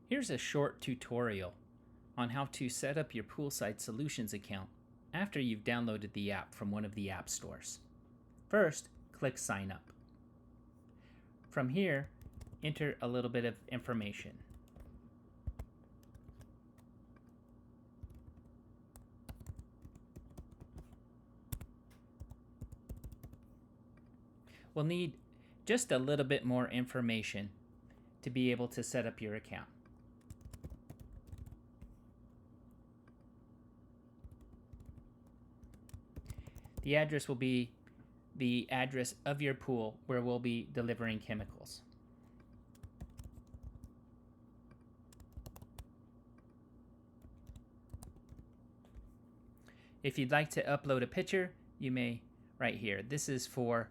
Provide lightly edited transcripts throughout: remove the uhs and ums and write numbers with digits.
Here's a short tutorial on how to set up your Poolside Solutions account after you've downloaded the app from one of the app stores. First, click Sign Up. From here, enter a little bit of information. We'll need just a little bit more information to be able to set up your account. The address will be the address of your pool where we'll be delivering chemicals. If you'd like to upload a picture, you may right here. This is for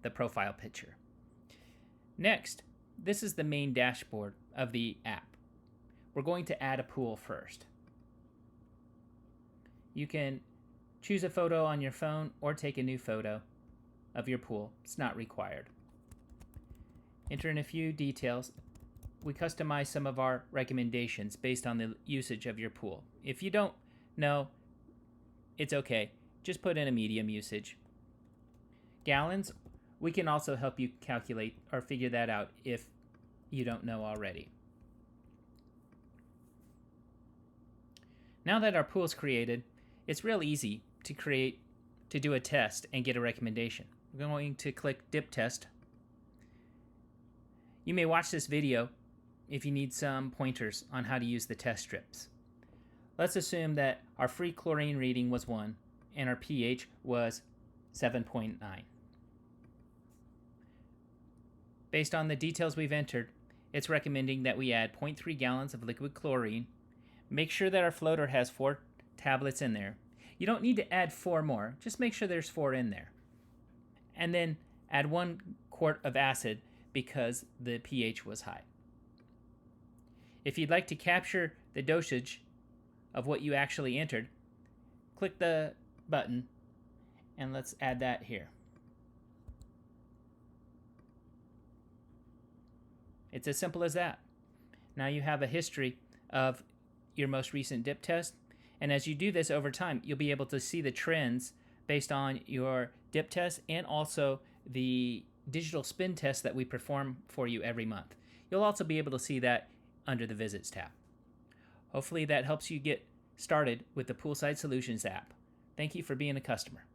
the profile picture. Next, this is the main dashboard of the app. We're going to add a pool first. You can choose a photo on your phone or take a new photo of your pool. It's not required. Enter in a few details. We customize some of our recommendations based on the usage of your pool. If you don't know, it's okay. Just put in a medium usage. Gallons, we can also help you calculate or figure that out if you don't know already. Now that our pool is created, it's real easy to do a test and get a recommendation. We're going to click Dip Test. You may watch this video if you need some pointers on how to use the test strips. Let's assume that our free chlorine reading was 1 and our pH was 7.9. Based on the details we've entered, it's recommending that we add 0.3 gallons of liquid chlorine. Make sure that our floater has 4 tablets in there. You don't need to add 4 more, just make sure there's 4 in there. And then add 1 quart of acid because the pH was high. If you'd like to capture the dosage of what you actually entered, click the button and let's add that here. It's as simple as that. Now you have a history of your most recent dip test, and as you do this over time, you'll be able to see the trends based on your dip test and also the digital spin test that we perform for you every month. You'll also be able to see that under the Visits tab. Hopefully that helps you get started with the Poolside Solutions app. Thank you for being a customer.